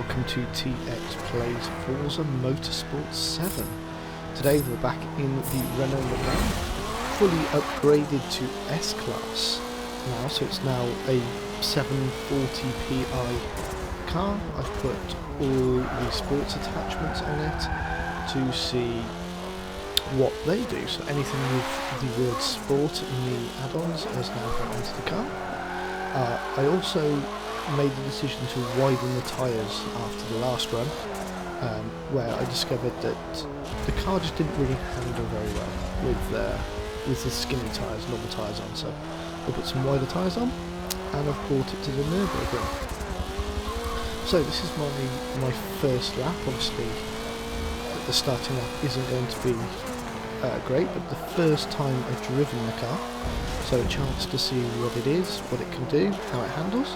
welcome to TX Plays Forza Motorsport 7. Today we're back in the Renault Megane, fully upgraded to S-Class now, so it's now a 740pi car. I've put all the sports attachments on it to see what they do, so anything with the word sport in the add-ons has now gone into the car. I also made the decision to widen the tyres after the last run, where I discovered that the car just didn't really handle very well with the skinny tyres, normal tyres on, so I put some wider tyres on and I've brought it to the Nürburgring. So this is my first lap. Obviously the starting lap isn't going to be great, but the first time I've driven the car, so a chance to see what it is, what it can do, how it handles.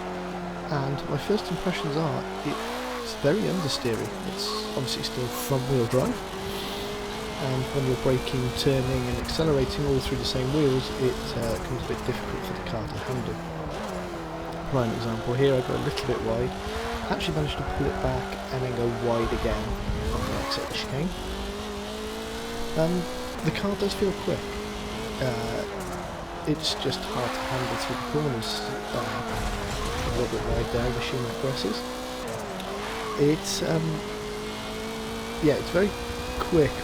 And my first impressions are, it's very understeery. It's obviously still front wheel drive, and when you're braking, turning and accelerating all through the same wheels, it becomes a bit difficult for the car to handle. Prime example here, I go a little bit wide, actually managed to pull it back and then go wide again on the exit chicane. The car does feel quick. It's just hard to handle through the corners. A little bit wide there, machine like presses. It's very quick,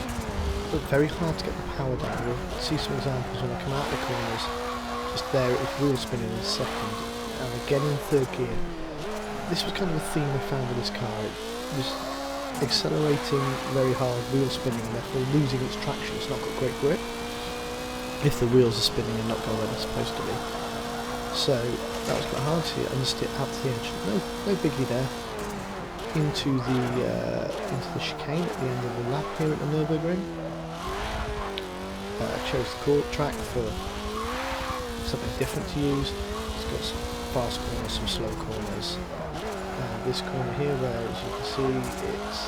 but very hard to get the power down. We'll see some examples when I come out of the corners. Just there, it was wheel spinning in a second, and again in third gear. This was kind of a theme I found with this car. It was accelerating very hard, wheel spinning, and therefore losing its traction. It's not got great grip if the wheels are spinning and not going where they're supposed to be. So that was quite hard to understeer out to the edge. No biggie there. Into the chicane at the end of the lap here at the Nürburgring. I chose the court track for something different to use. It's got some fast corners, some slow corners. This corner here, where as you can see it's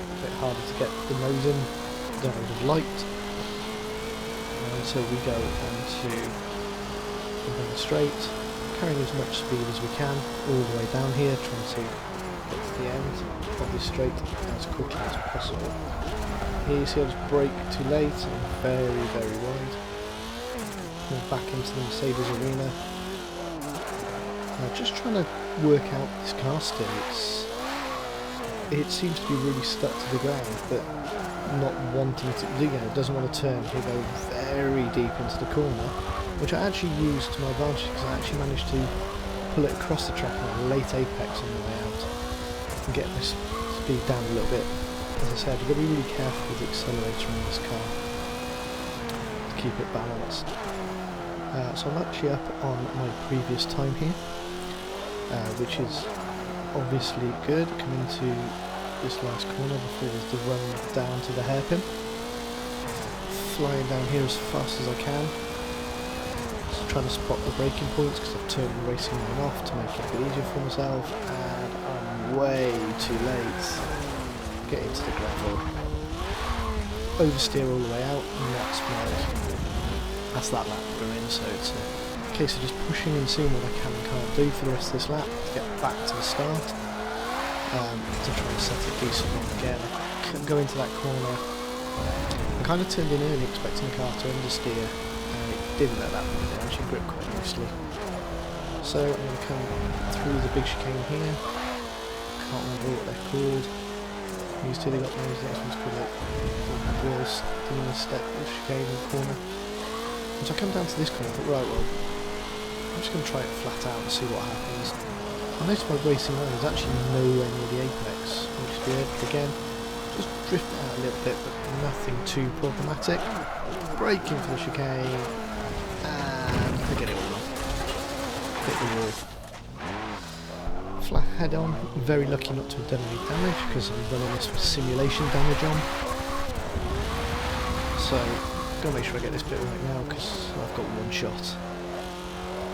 a bit harder to get the nose in than I would have liked. And so we go onto the straight, carrying as much speed as we can all the way down here, trying to get to the end of this straight as quickly as possible. Here you see I just brake too late and very, very wide. Move back into the Mercedes arena. Just trying to work out this car still. It seems to be really stuck to the ground, but not wanting to, it doesn't want to turn. He'll go very deep into the corner, which I actually used to my advantage because I actually managed to pull it across the track on a late apex on the way out and get my speed down a little bit. As I said, you've got to be really careful with the accelerator in this car to keep it balanced. So I'm actually up on my previous time here, which is obviously good. Coming to this last corner before there's the run down to the hairpin. Flying down here as fast as I can. Just trying to spot the braking points because I've turned the racing line off to make it a bit easier for myself, and I'm way too late. Get into the gravel. Oversteer all the way out, and that's that lap we're in, so it's a case of just pushing and seeing what I can and can't do for the rest of this lap to get back to the start. To try and set it decent on again. Go into that corner. I kind of turned in early expecting the car to understeer, and it didn't at that point. It actually gripped quite nicely. So I'm going to come through the big chicane here. Can't remember what they're called. These two, they got those. Next one's called it wheels doing a step of chicane in the corner. And so I come down to this corner, but right, well, I'm just going to try it flat out and see what happens. I noticed my racing line is actually nowhere near the apex, which is good. Again, just drift out a little bit, but nothing too problematic. Braking for the chicane, and forget it all. Hit the wall. Flat head on. Very lucky not to have done any damage because I'm running this with simulation damage on. So, gotta make sure I get this bit right now because I've got one shot.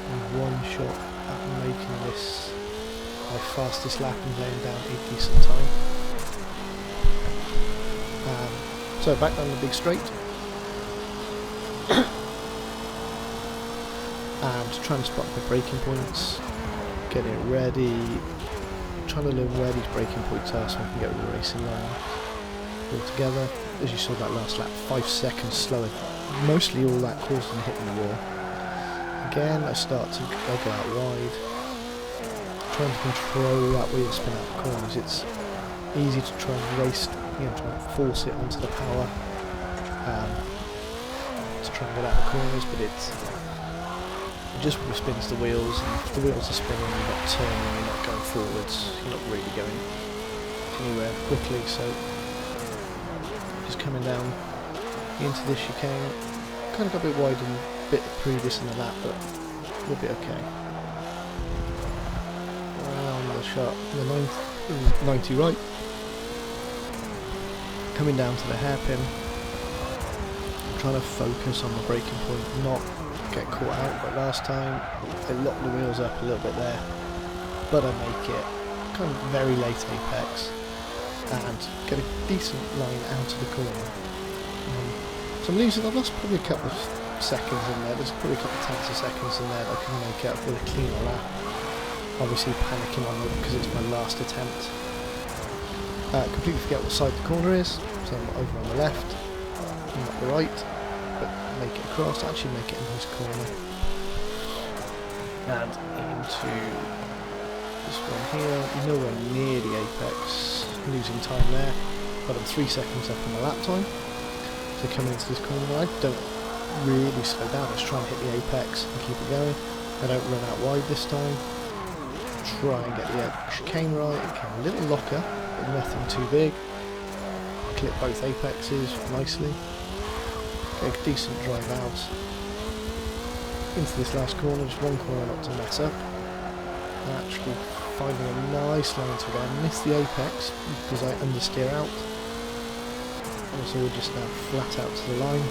And one shot at making this my fastest lap and laying down a decent time. So back down the big straight. And try and spot my braking points. Getting it ready. trying to learn where these braking points are so I can get the racing line altogether. As you saw that last lap, 5 seconds slower. Mostly all that caused from hitting the wall. Again, I go out wide, trying to control that wheel spin out the corners. It's easy to try and race, try and force it onto the power to try and get out the corners, but it just spins the wheels, and if the wheels are spinning, you're not turning, you're not going forwards, you're not really going anywhere quickly. So just coming down into this chicane, kind of got a bit wide and a bit previous in the lap, but we'll be okay. Around the shot, the 90 right, coming down to the hairpin, trying to focus on the braking point, not get caught out. But last time I locked the wheels up a little bit there, but I make it kind of very late apex and get a decent line out of the corner. So I'm losing, I've lost probably a couple of seconds in there. There's probably a couple of tenths of seconds in there that I can make up with a cleaner lap. Obviously panicking on it because it's my last attempt. Completely forget what side the corner is, so I'm over on the left, not the right, but make it across, actually make it a nice corner. And into this one here, nowhere near the apex, losing time there, but I'm 3 seconds up on the lap time. So coming into this corner, I don't really slow down, I just try and hit the apex and keep it going. I don't run out wide this time. Try and get the chicane right, okay, a little locker, but nothing too big. Clip both apexes nicely. Get a decent drive out. Into this last corner, just one corner not to mess up. Actually finding a nice line to go. I miss the apex because I understeer out. Also we're just now flat out to the line.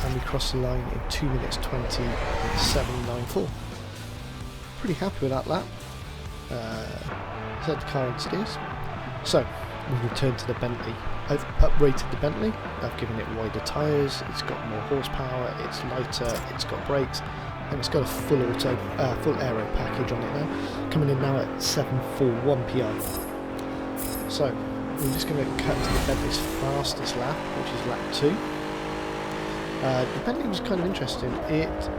And we cross the line in 2 minutes 27.94. Pretty happy with that lap. Set the car on steers. So we've returned to the Bentley. I've uprated the Bentley. I've given it wider tyres. It's got more horsepower. It's lighter. It's got brakes, and it's got a full aero package on it now. Coming in now at 741 PI. So we're just going to cut to the Bentley's fastest lap, which is lap 2. The Bentley was kind of interesting. It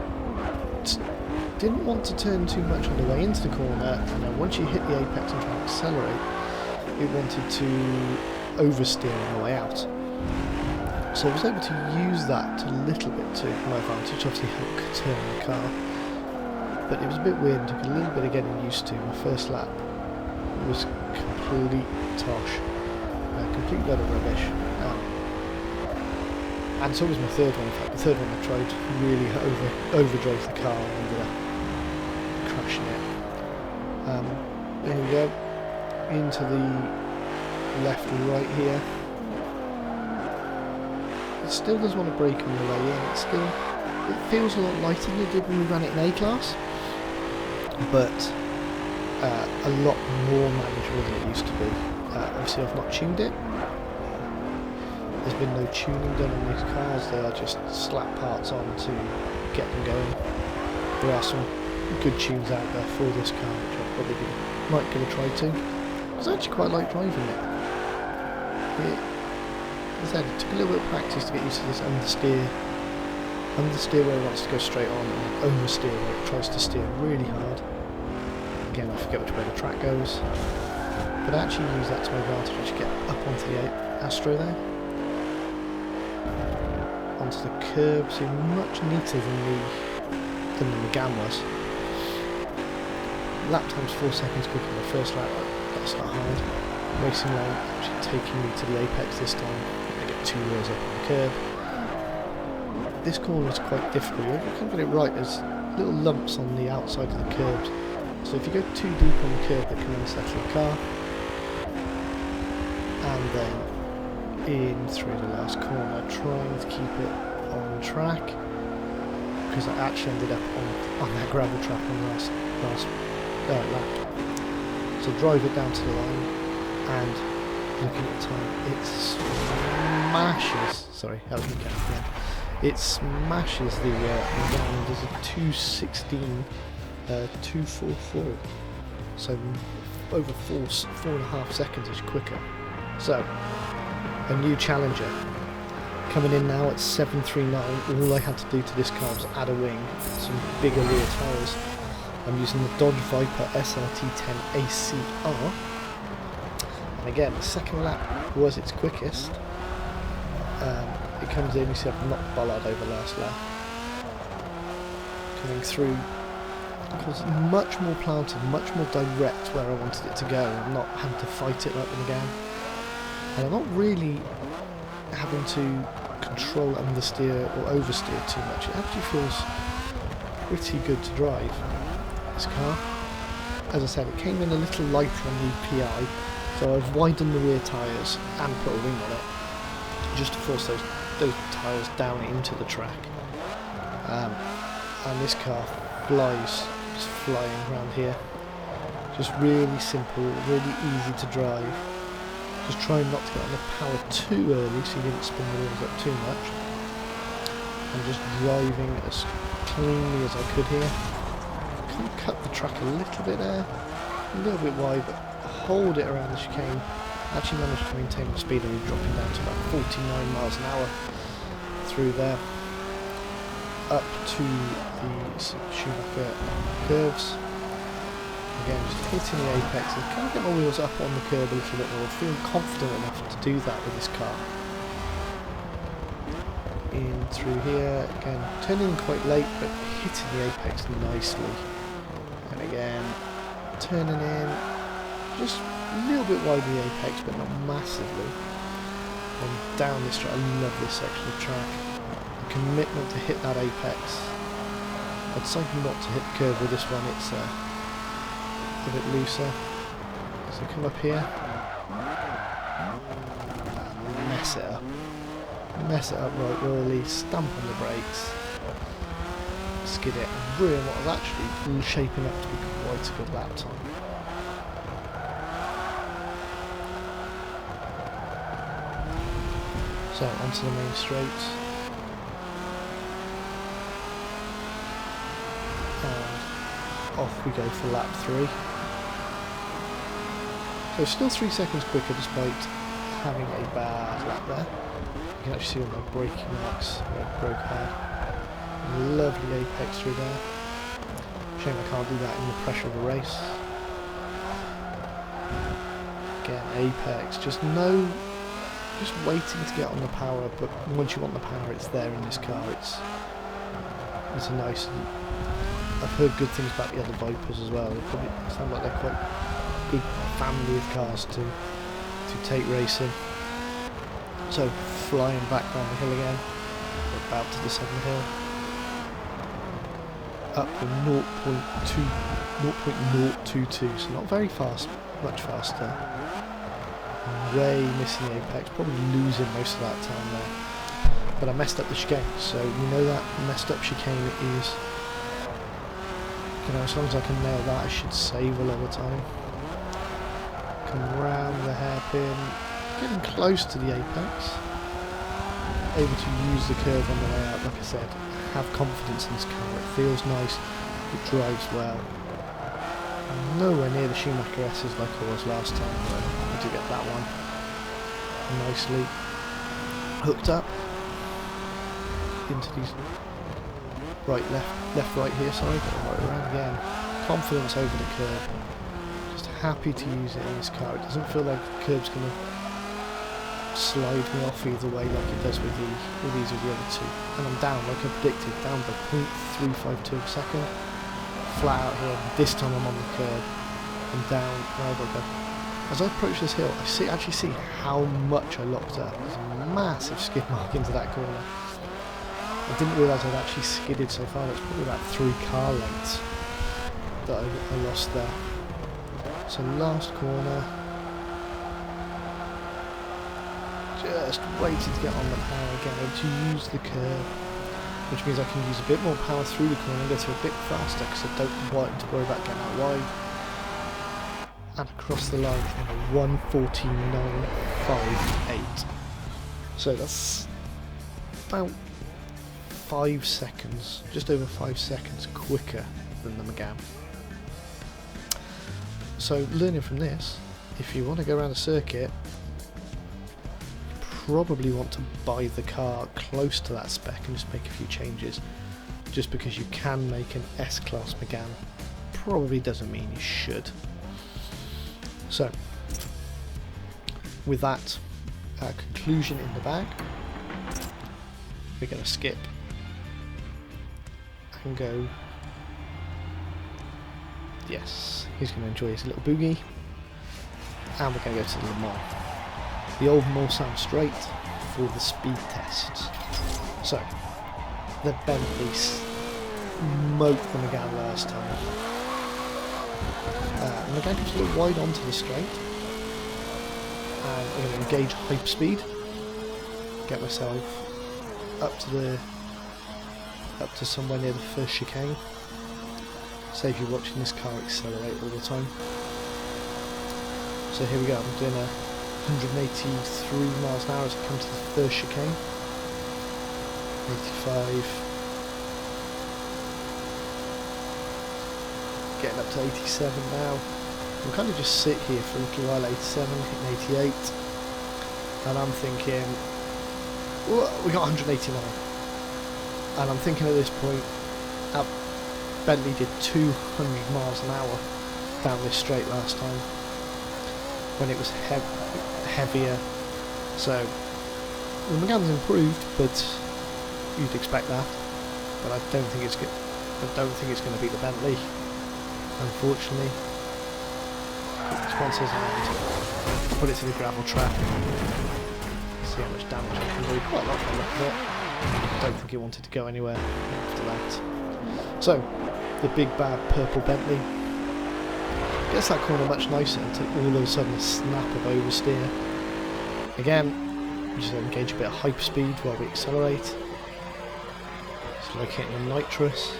didn't want to turn too much on the way into the corner, and then once you hit the apex and try to accelerate, it wanted to oversteer on the way out. So I was able to use that a little bit to my advantage, obviously help turn the car. But it was a bit weird and took a little bit of getting used to. My first lap was complete tosh, complete load of rubbish. And so was my third one. In fact, the third one I tried really overdrove the car and ended up crashing it. There we go. Into the left and right here. It still does want to brake on the way in. It feels a lot lighter than it did when we ran it in A-Class, but a lot more manageable than it used to be. Obviously I've not tuned it. There's been no tuning done on these cars, they are just slap parts on to get them going. There are some good tunes out there for this car which I probably might give a try to. I actually quite like driving it. As I said, it took a little bit of practice to get used to this understeer where it wants to go straight on, and oversteer where it tries to steer really hard. Again, I forget which way the track goes, but I actually use that to my advantage. I actually get up onto the Astro there, onto the curb, so much neater than the Megane was. Lap time's 4 seconds quicker than the first lap. That's not hard. Racing line actually taking me to the apex this time. I get 2 wheels up on the curb. This corner is quite difficult. If you can't get it right, there's little lumps on the outside of the curbs. So if you go too deep on the curb, it can unsettle the car. And then in through the last corner, trying to keep it on track, because I actually ended up on that gravel track on the last lap. So drive it down to the line, and looking at the time, it smashes. Sorry, that was me again. It smashes the ground. There's a 2:16, 2:44. So over 4.5 seconds is quicker. So a new challenger coming in now at 739. All I had to do to this car was add a wing, some bigger rear tyres. I'm using the Dodge Viper SRT10 ACR, and again the second lap was its quickest. It comes in, you see I've knocked Bollard over last lap. Coming through, because much more planted, much more direct where I wanted it to go. I'm not having to fight it like the Megane. And I'm not really having to control, understeer or oversteer too much. It actually feels pretty good to drive, this car. As I said, it came in a little lighter on the PI, so I've widened the rear tyres and put a wing on it, just to force those tyres down into the track. And this car flies, just flying around here. Just really simple, really easy to drive. Just trying not to get on the power too early so you didn't spin the wheels up too much. I'm just driving as cleanly as I could here. Can cut the track a little bit there, a little bit wide, but hold it around the chicane. Actually managed to maintain the speed, only dropping down to about 49 miles an hour through there. Up to the Schumacher curves. Again, just hitting the apex and kind of get my wheels up on the curb a little bit more. Feeling confident enough to do that with this car. In through here, again, turning in quite late, but hitting the apex nicely. And again, turning in, just a little bit wide of the apex, but not massively. And down this track, I love this section of track. The commitment to hit that apex. I'd decide not to hit the curve with this one, it's a bit looser. So come up here, mess it up. Mess it up right royally, stamp on the brakes, skid it, and ruin what was actually shaping up to be quite a good lap time. So onto the main straight. And off we go for lap 3. So still 3 seconds quicker despite having a bad lap there. You can actually see all my braking marks where it broke hard. Lovely apex through there. Shame I can't do that in the pressure of a race. Again, apex, just waiting to get on the power, but once you want the power it's there in this car. It's a nice, I've heard good things about the other Vipers as well. They probably sound like they're quite good family of cars to take racing. So flying back down the hill again, we're about to descend the hill. Up to 0.022, so not very fast, much faster. Way missing the apex, probably losing most of that time there. But I messed up the chicane, so you know that messed up chicane is, you know, as long as I can nail that I should save a lot of time. Come round the hairpin, getting close to the apex. Able to use the curve on the way out, like I said. Have confidence in this car, it feels nice, it drives well. Nowhere near the Schumacher S's like I was last time, but I do get that one nicely hooked up into these right, left, right here, sorry, right around again. Confidence over the curb. Just happy to use it in this car. It doesn't feel like the curb's going to slide me off either way like it does with these or the other two. And I'm down, like I predicted, down by 0.352 a second. Flat out here. This time I'm on the curb and down wherever I go. As I approach this hill, I actually see how much I locked up. There's a massive skid mark into that corner. I didn't realise I'd actually skidded so far. It's probably about 3 car lengths that I lost there. So last corner. Just waiting to get on the power again, able to use the curve, which means I can use a bit more power through the corner and go through a bit faster because I don't want to worry about getting out wide. And across the line on a 1:49.58. So that's about 5 seconds, just over 5 seconds quicker than the Megane. So learning from this, if you want to go around a circuit, you probably want to buy the car close to that spec and just make a few changes. Just because you can make an S-Class Megane probably doesn't mean you should. So, with that conclusion in the bag, we're going to skip and go. Yes, he's going to enjoy his little boogie, and we're going to go to the Le Mans, the old Mulsanne Straight, for the speed tests. So, the Bentley smoked the Megane last time. The Megane comes a little wide onto the straight, and I'm going to engage hyper speed, get myself up to somewhere near the first chicane. Save you watching this car accelerate all the time. So here we go, I'm doing a 183 miles an hour as I come to the first chicane. 85. Getting up to 87 now. We'll kind of just sit here for a little while, 87, hitting 88. And I'm thinking, we got 189. And I'm thinking at this point, Bentley did 200 miles an hour down this straight last time when it was heavier. So the Megane's improved, but you'd expect that. But I don't think it's going to beat the Bentley, unfortunately. Sponsors and put it to the gravel trap. See how much damage I can do. Quite a lot by the look of it. I don't think it wanted to go anywhere after that. So, the big bad purple Bentley gets that corner much nicer until all of a sudden a snap of oversteer. Again, we just engage a bit of hyper speed while we accelerate. It's like hitting a nitrous.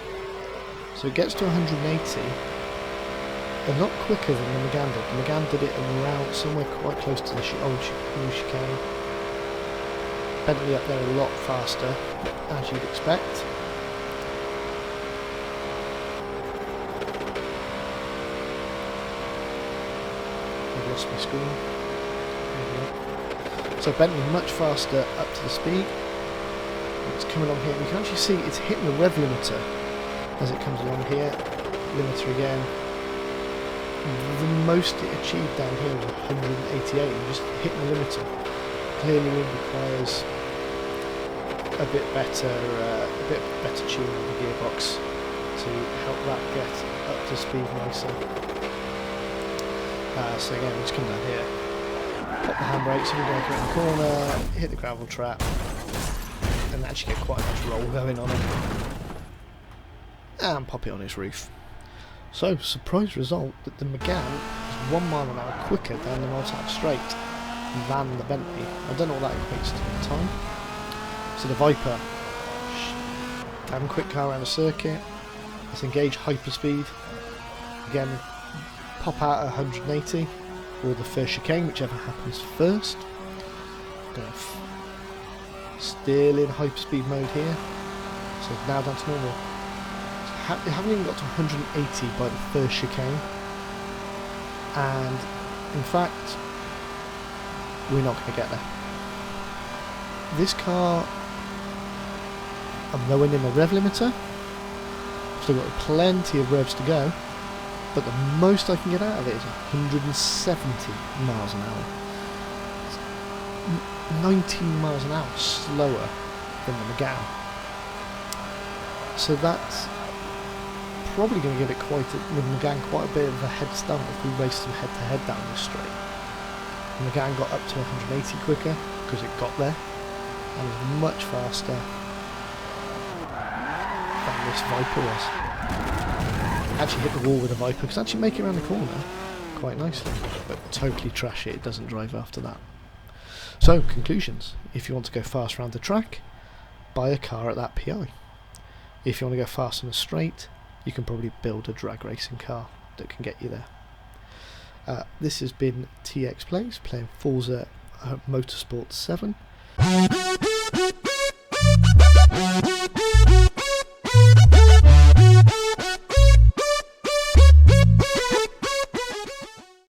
So it gets to 180, but not quicker than the Megane did. The Megane did it around somewhere quite close to the old new chicane. Bentley up there a lot faster, as you'd expect. I've lost my screen. There we go. So Bentley much faster up to the speed. It's coming along here. You can actually see it's hitting the rev limiter as it comes along here. Limiter again. The most it achieved down here was 188, and just hitting the limiter clearly requires a bit better tuning of the gearbox to help that get up to speed nicer. So again, we just come down here, pop the handbrakes, and we go around the corner, hit the gravel trap, and actually get quite a nice roll going on it, and pop it on its roof. So, surprise result that the Megane is 1 mile an hour quicker down the Mulsanne Straight than the Bentley. I don't know what that equates to in time. So the Viper, damn quick car around a circuit. Let's engage hyperspeed. Again, pop out at 180, or the first chicane, whichever happens first. Still in hyperspeed mode here. So now down to normal. We haven't even got to 180 by the first chicane, and in fact we're not going to get there. This car, I'm nowhere near my rev limiter, still got plenty of revs to go, but the most I can get out of it is 170 miles an hour. It's 19 miles an hour slower than the Megane. So that's probably going to give it the Megane quite a bit of a head start if we race them head to head down this straight. The Megane got up to 180 quicker because it got there and was much faster than this Viper was. Actually hit the wall with the Viper because actually make it around the corner quite nicely, but totally trash it. It doesn't drive after that. So conclusions: if you want to go fast around the track, buy a car at that PI. If you want to go fast on a straight, you can probably build a drag racing car that can get you there. This has been TX Plays playing Forza Motorsport 7.